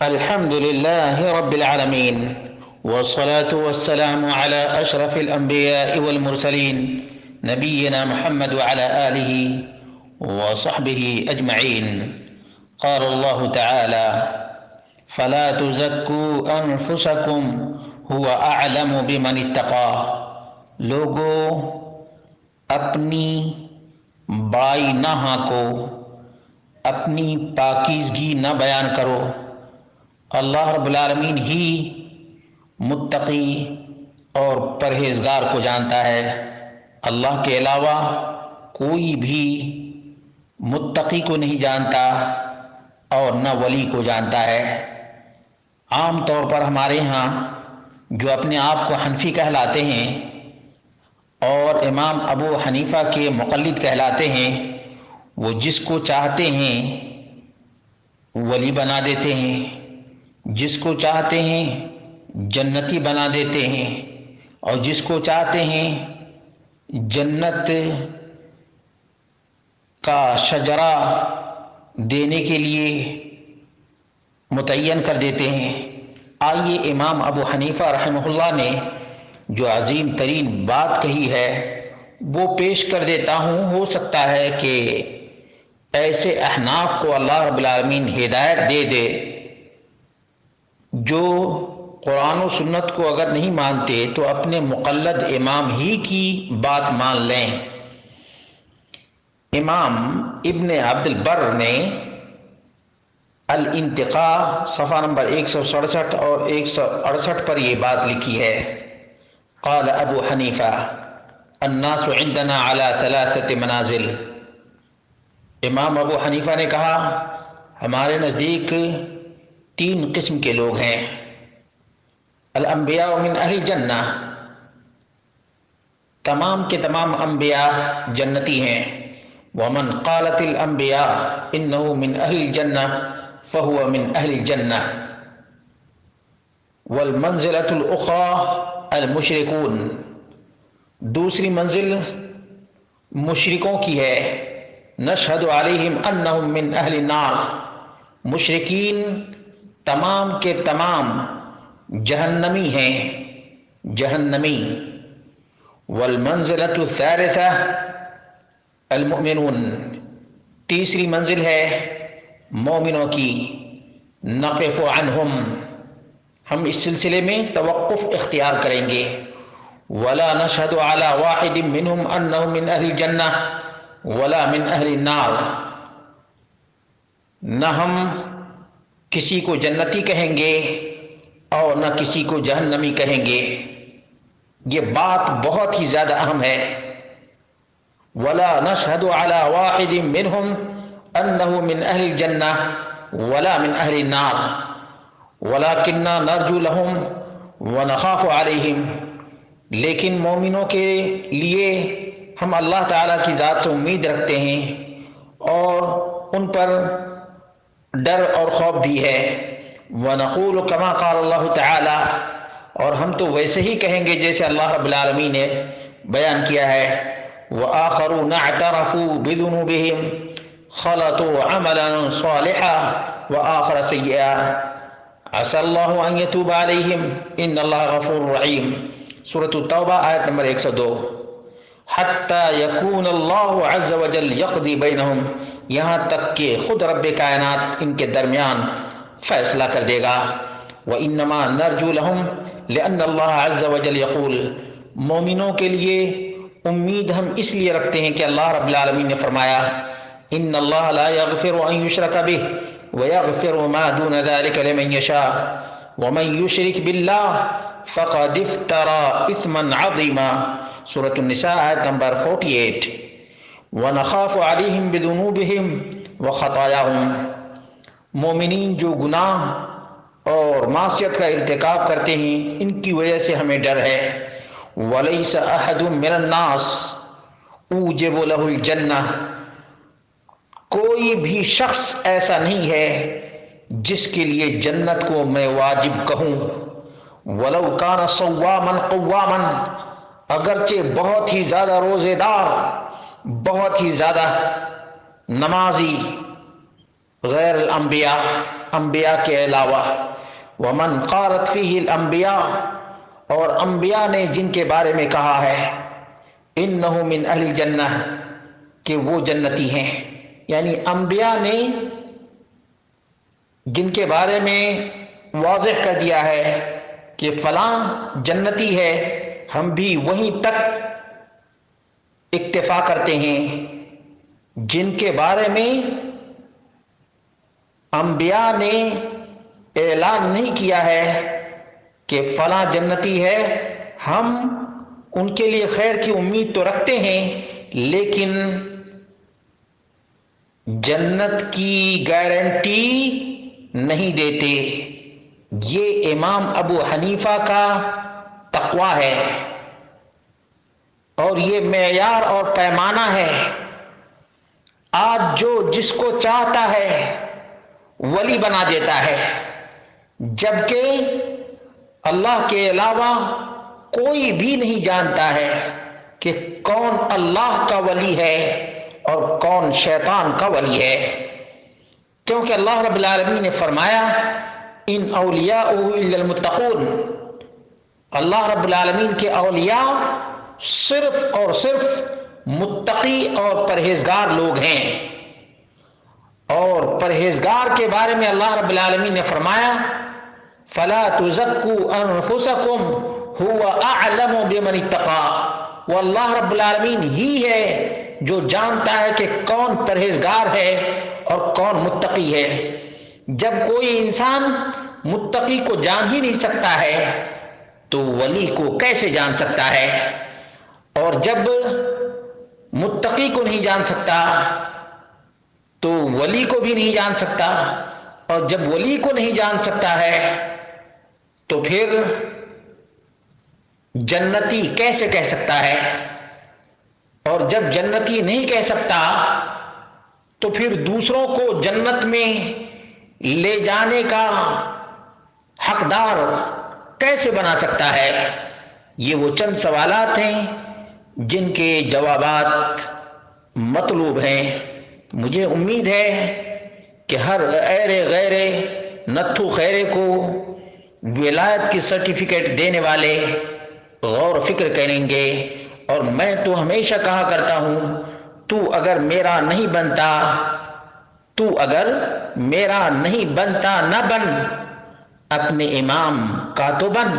الحمد لله رب العالمين، والصلاة والسلام على أشرف الأنبياء والمرسلين، نبينا محمد وعلى آله وصحبه أجمعين. قال الله تعالى: فلا تزكوا أنفسكم هو أعلم بمن اتقى. لوگو، اپنی بائی نہ ہانکو، اپنی پاکیزگی نہ بیان کرو، اللہ رب العالمین ہی متقی اور پرہیزگار کو جانتا ہے۔ اللہ کے علاوہ کوئی بھی متقی کو نہیں جانتا اور نہ ولی کو جانتا ہے۔ عام طور پر ہمارے ہاں جو اپنے آپ کو حنفی کہلاتے ہیں اور امام ابو حنیفہ کے مقلد کہلاتے ہیں، وہ جس کو چاہتے ہیں ولی بنا دیتے ہیں، جس کو چاہتے ہیں جنتی بنا دیتے ہیں، اور جس کو چاہتے ہیں جنت کا شجرہ دینے کے لیے متعین کر دیتے ہیں۔ آئیے امام ابو حنیفہ رحمہ اللہ نے جو عظیم ترین بات کہی ہے وہ پیش کر دیتا ہوں۔ ہو سکتا ہے کہ ایسے احناف کو اللہ رب العالمین ہدایت دے دے جو قرآن و سنت کو اگر نہیں مانتے تو اپنے مقلد امام ہی کی بات مان لیں۔ امام ابن عبد البر نے الانتقاء صفحہ نمبر 167 اور 168 پر یہ بات لکھی ہے: قال ابو حنیفہ الناس عندنا على 3 منازل۔ امام ابو حنیفہ نے کہا ہمارے نزدیک 3 قسم کے لوگ ہیں۔ الانبیاء من اہل الجنہ، تمام کے تمام انبیاء جنتی ہیں۔ ومن قالت الانبیاء انه من اہل الجنہ فهو من اہل الجنہ۔ والمنزلۃ الاخرى المشرکون، دوسری منزل مشرکوں کی ہے۔ نشہد علیہم انہم من اہل النار، مشرکین تمام کے تمام جہنمی ہیں، جہنمی۔ والمنزلۃ الثالثہ المؤمنون، تیسری منزل ہے مومنوں کی۔ نقف عنہم، ہم اس سلسلے میں توقف اختیار کریں گے۔ ولا نشہد علی واحد منہم انہ من اہل الجنہ ولا من اہل النار، نہ ہم کسی کو جنتی کہیں گے اور نہ کسی کو جہنمی کہیں گے۔ یہ بات بہت ہی زیادہ اہم ہے۔ ولا نشہد علی واحد منہم انہ من اہل الجنہ ولا من اہل النار ولکننا نرجو لہم ونخاف علیہم، لیکن مومنوں کے لیے ہم اللہ تعالیٰ کی ذات سے امید رکھتے ہیں اور ان پر ڈر اور خوف بھی ہے۔ وَنَقُولُ كَمَا قَالَ اللَّهُ تعالیٰ، اور ہم تو ویسے ہی کہیں گے جیسے اللہ رب العالمین نے بیان کیا ہے۔ وَآخَرُونَ اعْتَرَفُوا بِذُنُوبِهِمْ خَلَطُوا عَمَلًا صَالِحًا وَآخَرَ سَيِّئًا عَسَى اللَّهُ أَن يَتُوبَ عَلَيْهِمْ إِنَّ اللَّهَ غَفُورٌ رَحِيمٌ، سورۃ التوبہ آیت نمبر 102۔ حَتَّى يَكُونَ اللَّهُ عَزَّ وَجَلَّ يَقْضِي بَيْنَهُمْ، یہاں تک کہ خود رب کائنات ان کے درمیان فیصلہ کر دے گا۔ وَإِنَّمَا نَرْجُو لَهُمْ لِأَنَّ اللَّهَ عَزَّ وَجَلَّ يَقُولُ، مومنوں کے لیے امید ہم اس لیے رکھتے ہیں کہ اللہ رب العالمین نے فرمایا: إِنَّ اللَّهَ لَا يَغْفِرُ أَن يُشْرَكَ بِهِ وَيَغْفِرُ مَا دُونَ ذَلِكَ لِمَن يَشَاءُ وَمَن يُشْرِكْ بِاللَّهِ فَقَدِ افْتَرَىٰ إِثْمًا عَظِيمًا، سورۃ النساء آیت نمبر 48۔ وَنَخَافُ عَلَيْهِمْ بِذُنُوبِهِمْ وَخَطَايَاهُمْ، مومنین جو گناہ اور معصیت کا ارتکاب کرتے ہیں ان کی وجہ سے ہمیں ڈر ہے۔ وَلَيْسَ أَحَدٌ مِّنَ النَّاسِ أُوجِبُ لَهُ الْجَنَّةَ، کوئی بھی شخص ایسا نہیں ہے جس کے لیے جنت کو میں واجب کہوں۔ وَلَوْ كَانَ صَوَّامًا قَوَّامًا، اگرچہ بہت ہی زیادہ روزے دار، بہت ہی زیادہ نمازی غیر الانبیاء، انبیاء کے علاوہ، ومن قالت فیہ الانبیاء، اور انبیاء نے جن کے بارے میں کہا ہے انہ من اہل الجنہ کہ وہ جنتی ہیں، یعنی انبیاء نے جن کے بارے میں واضح کر دیا ہے کہ فلاں جنتی ہے، ہم بھی وہیں تک اکتفا کرتے ہیں۔ جن کے بارے میں انبیاء نے اعلان نہیں کیا ہے کہ فلاں جنتی ہے، ہم ان کے لیے خیر کی امید تو رکھتے ہیں لیکن جنت کی گارنٹی نہیں دیتے۔ یہ امام ابو حنیفہ کا تقوی ہے اور یہ معیار اور پیمانہ ہے۔ آج جو جس کو چاہتا ہے ولی بنا دیتا ہے، جبکہ اللہ کے علاوہ کوئی بھی نہیں جانتا ہے کہ کون اللہ کا ولی ہے اور کون شیطان کا ولی ہے، کیونکہ اللہ رب العالمین نے فرمایا ان اولیاءہ الا المتقون، اللہ رب العالمین کے اولیاء صرف اور صرف متقی اور پرہیزگار لوگ ہیں۔ اور پرہیزگار کے بارے میں اللہ رب العالمین نے فرمایا فَلَا تُزَكُّوا أَنفُسَكُمْ هُوَ أَعْلَمُ بِمَنِ اتَّقَىٰ، وہ اللہ رب العالمین ہی ہے جو جانتا ہے کہ کون پرہیزگار ہے اور کون متقی ہے۔ جب کوئی انسان متقی کو جان ہی نہیں سکتا ہے تو ولی کو کیسے جان سکتا ہے؟ اور جب متقی کو نہیں جان سکتا تو ولی کو بھی نہیں جان سکتا، اور جب ولی کو نہیں جان سکتا ہے تو پھر جنتی کیسے کہہ سکتا ہے؟ اور جب جنتی نہیں کہہ سکتا تو پھر دوسروں کو جنت میں لے جانے کا حقدار کیسے بنا سکتا ہے؟ یہ وہ چند سوالات ہیں جن کے جوابات مطلوب ہیں۔ مجھے امید ہے کہ ہر ایرے غیرے نتھو خیرے کو ولایت کی سرٹیفکیٹ دینے والے غور و فکر کریں گے، اور میں تو ہمیشہ کہا کرتا ہوں تو اگر میرا نہیں بنتا نہ بن، اپنے امام کا تو بن۔